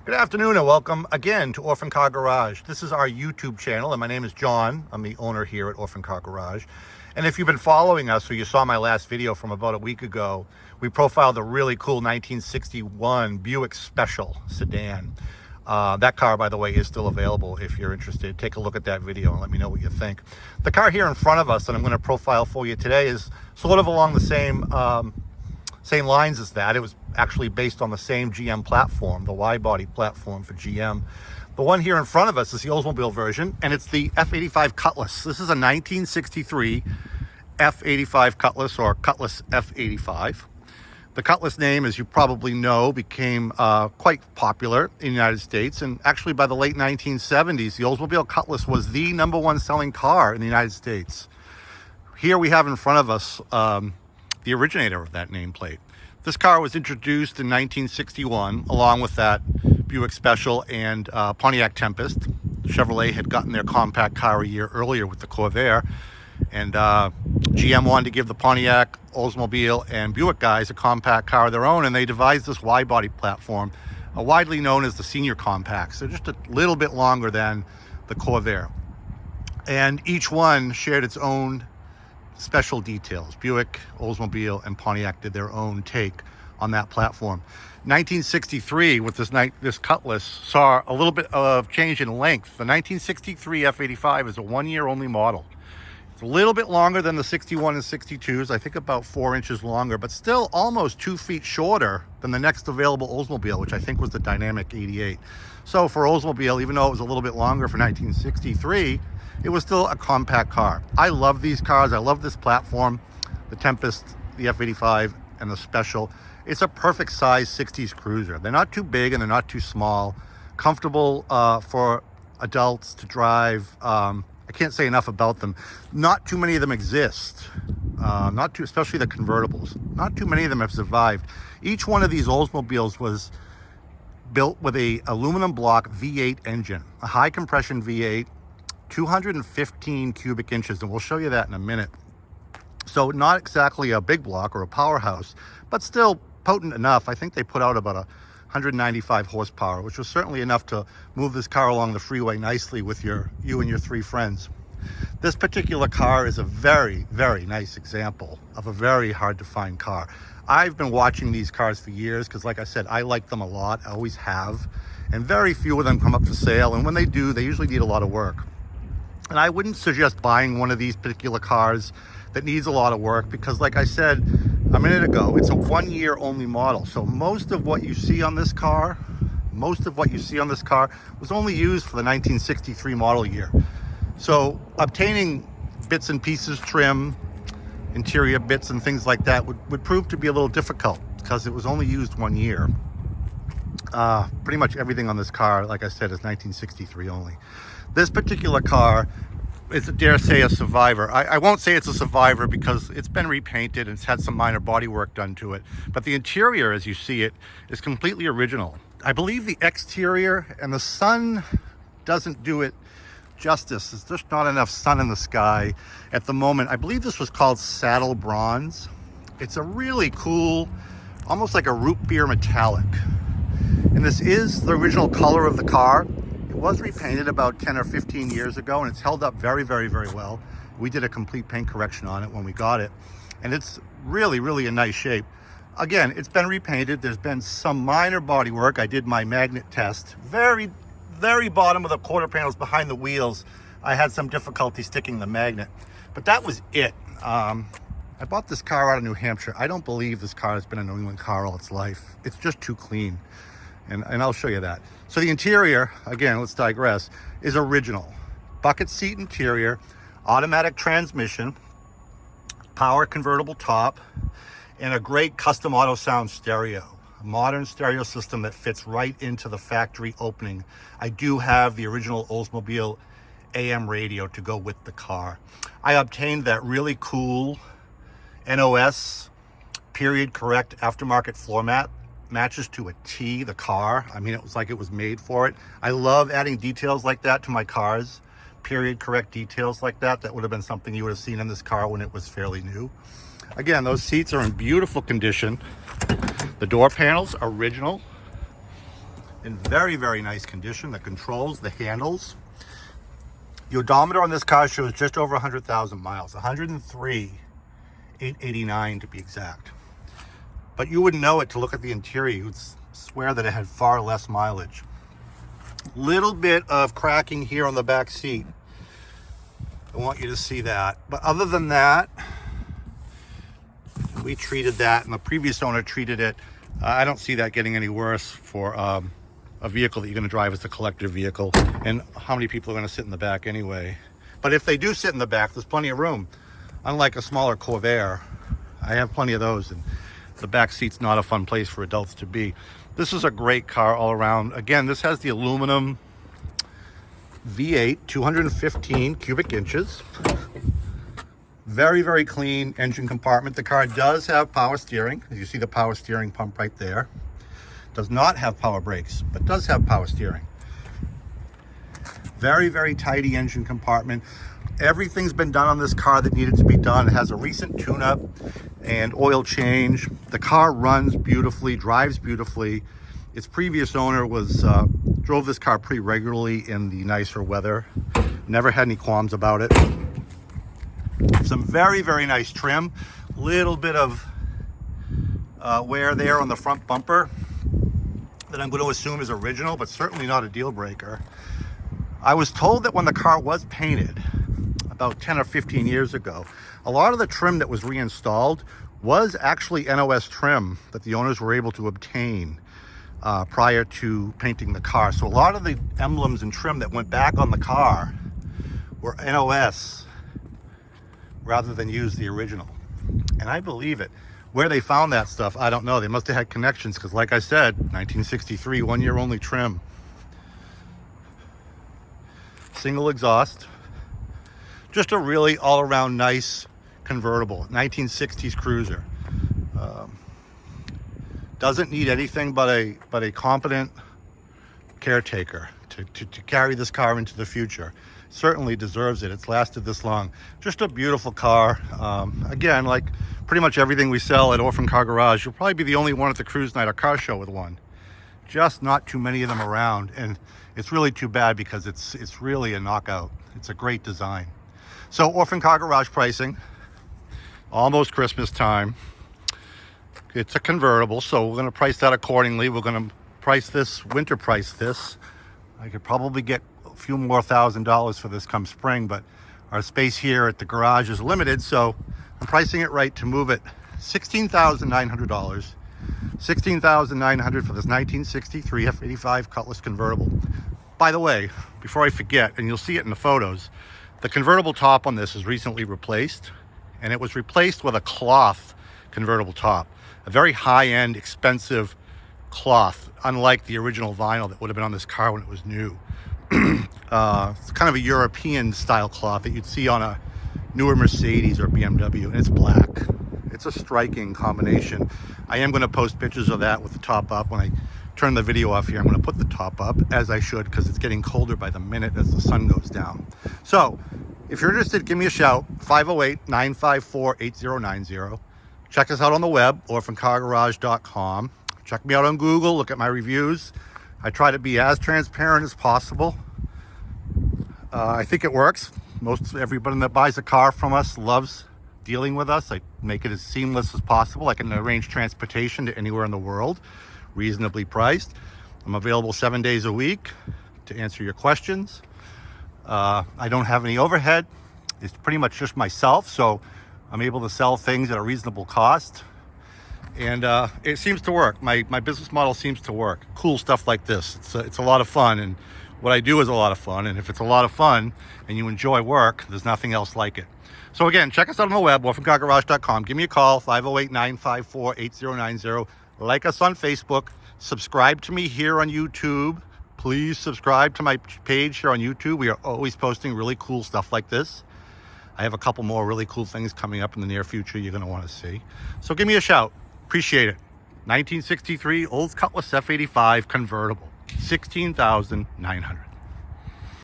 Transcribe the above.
Good afternoon and welcome again to Orphan Car Garage. This is our YouTube channel and my name is John. I'm the owner here at Orphan Car Garage. And if you've been following us or you saw my last video from about a week ago, we profiled a really cool 1961 Buick Special sedan. That car, by the way, is still available if you're interested. Take a look at that video and let me know what you think. The car here in front of us that I'm going to profile for you today is sort of along the same lines as that. It was actually based on the same GM platform, the wide-body platform for GM. The one here in front of us is the Oldsmobile version, and it's the F-85 Cutlass. This is a 1963 F-85 Cutlass, or Cutlass F-85. The Cutlass name, as you probably know, became quite popular in the United States, and actually by the late 1970s, the Oldsmobile Cutlass was the #1 selling car in the United States. Here we have in front of us the originator of that nameplate. This car was introduced in 1961 along with that Buick Special and Pontiac Tempest. Chevrolet had gotten their compact car a year earlier with the Corvair, and GM wanted to give the Pontiac, Oldsmobile, and Buick guys a compact car of their own, and they devised this wide-body platform, widely known as the Senior Compacts. They're just a little bit longer than the Corvair, and each one shared its own special details. Buick, Oldsmobile, and Pontiac did their own take on that platform. 1963, with this Cutlass, saw a little bit of change in length. The 1963 F-85 is a one-year only model. It's a little bit longer than the 61 and 62s, I think about 4 inches longer, but still almost 2 feet shorter than the next available Oldsmobile, which I think was the Dynamic 88. So for Oldsmobile, even though it was a little bit longer for 1963, it was still a compact car. I love these cars. I love this platform, the Tempest, the F-85, and the Special. It's a perfect size 60s cruiser. They're not too big and they're not too small. Comfortable for adults to drive. I can't say enough about them. Not too many of them exist. Especially the convertibles. Not too many of them have survived. Each one of these Oldsmobiles was built with a aluminum block V8 engine, a high compression V8, 215 cubic inches, and we'll show you that in a minute. So not exactly a big block or a powerhouse, but still potent enough. I think they put out about 195 horsepower, which was certainly enough to move this car along the freeway nicely with you and your 3 friends. This particular car is a very, very nice example of a very hard to find car. I've been watching these cars for years because, like I said, I like them a lot. I always have. And very few of them come up for sale. And when they do, they usually need a lot of work. And I wouldn't suggest buying one of these particular cars that needs a lot of work because, like I said a minute ago, it's a one-year only model. So most of what you see on this car was only used for the 1963 model year. So obtaining bits and pieces, trim, interior bits and things like that would prove to be a little difficult because it was only used 1 year. Pretty much everything on this car, like I said, is 1963 only. This particular car is, dare say, a survivor. I won't say it's a survivor because it's been repainted and it's had some minor body work done to it. But the interior, as you see it, is completely original. I believe the exterior and the sun doesn't do it justice. There's just not enough sun in the sky at the moment. I believe this was called saddle bronze. It's a really cool, almost like a root beer metallic. And this is the original color of the car. It was repainted about 10 or 15 years ago, and it's held up very, very, very well. We did a complete paint correction on it when we got it, and it's really, really in nice shape. Again, it's been repainted. There's been some minor body work. I did my magnet test. Very, very bottom of the quarter panels behind the wheels, I had some difficulty sticking the magnet, but that was it. I bought this car out of New Hampshire. I don't believe this car has been a New England car all its life. It's just too clean. And I'll show you that. So the interior, again, let's digress, is original. Bucket seat interior, automatic transmission, power convertible top, and a great custom auto sound stereo. A modern stereo system that fits right into the factory opening. I do have the original Oldsmobile AM radio to go with the car. I obtained that really cool NOS period correct aftermarket floor mat. Matches to a T the car. I mean, it was like it was made for it. I love adding details like that to my cars. Period correct details like that. That would have been something you would have seen in this car when it was fairly new. Again, those seats are in beautiful condition. The door panels, original. in very, very nice condition. The controls, the handles. The odometer on this car shows just over 100,000 miles, 103,889 to be exact. But you wouldn't know it to look at the interior. You would swear that it had far less mileage. Little bit of cracking here on the back seat. I want you to see that. But other than that, we treated that, and the previous owner treated it. I don't see that getting any worse for a vehicle that you're going to drive as a collector vehicle. And how many people are going to sit in the back anyway? But if they do sit in the back, there's plenty of room. Unlike a smaller Corvair, I have plenty of those, and the back seat's not a fun place for adults to be. This is a great car all around. Again, this has the aluminum V8, 215 cubic inches. Very, very clean engine compartment. The car does have power steering. As you see the power steering pump right there. Does not have power brakes, but does have power steering. Very, very tidy engine compartment. Everything's been done on this car that needed to be done. It has a recent tune-up and oil change. The car runs beautifully, drives beautifully. Its previous owner drove this car pretty regularly in the nicer weather. Never had any qualms about it. Some very, very nice trim. Little bit of wear there on the front bumper that I'm going to assume is original, but certainly not a deal breaker. I was told that when the car was painted about 10 or 15 years ago, a lot of the trim that was reinstalled was actually NOS trim that the owners were able to obtain prior to painting the car. So a lot of the emblems and trim that went back on the car were NOS rather than use the original. And I believe it. Where they found that stuff, I don't know. They must have had connections, because like I said, 1963, 1 year only trim. Single exhaust. Just a really all-around nice convertible, 1960s cruiser. Doesn't need anything but a competent caretaker to carry this car into the future. Certainly deserves it. It's lasted this long. Just a beautiful car. Again, like pretty much everything we sell at Orphan Car Garage, you'll probably be the only one at the cruise night or car show with one. Just not too many of them around, and it's really too bad because it's really a knockout. It's a great design. So Orphan Car Garage pricing, almost Christmas time. It's a convertible, so we're going to price that accordingly. We're going to price this, winter price this. I could probably get a few more $1,000 for this come spring, but our space here at the garage is limited, so I'm pricing it right to move it. $16,900. $16,900 for this 1963 F-85 Cutlass convertible. By the way, before I forget, and you'll see it in the photos, the convertible top on this is recently replaced, and it was replaced with a cloth convertible top. A very high-end, expensive cloth, unlike the original vinyl that would have been on this car when it was new. It's kind of a European style cloth that you'd see on a newer Mercedes or BMW, and it's black. It's a striking combination. I am going to post pictures of that with the top up. When I turn the video off here, I'm going to put the top up, as I should, because it's getting colder by the minute as the sun goes down. So if you're interested, give me a shout, 508-954-8090. Check us out on the web, orphancargarage.com. Check me out on Google, look at my reviews. I try to be as transparent as possible. I think it works. Most everybody that buys a car from us loves dealing with us. I make it as seamless as possible. I can arrange transportation to anywhere in the world, reasonably priced. I'm available 7 days a week to answer your questions. I don't have any overhead. It's pretty much just myself, so I'm able to sell things at a reasonable cost. And it seems to work. My business model seems to work. Cool stuff like this. It's a lot of fun, and what I do is a lot of fun. And if it's a lot of fun and you enjoy work, there's nothing else like it. So again, check us out on the web, orphancargarage.com. Give me a call, 508-954-8090. Like us on Facebook. Subscribe to me here on YouTube. Please subscribe to my page here on YouTube. We are always posting really cool stuff like this. I have a couple more really cool things coming up in the near future you're going to want to see. So give me a shout. Appreciate it. 1963 Olds Cutlass F-85 convertible. $16,900.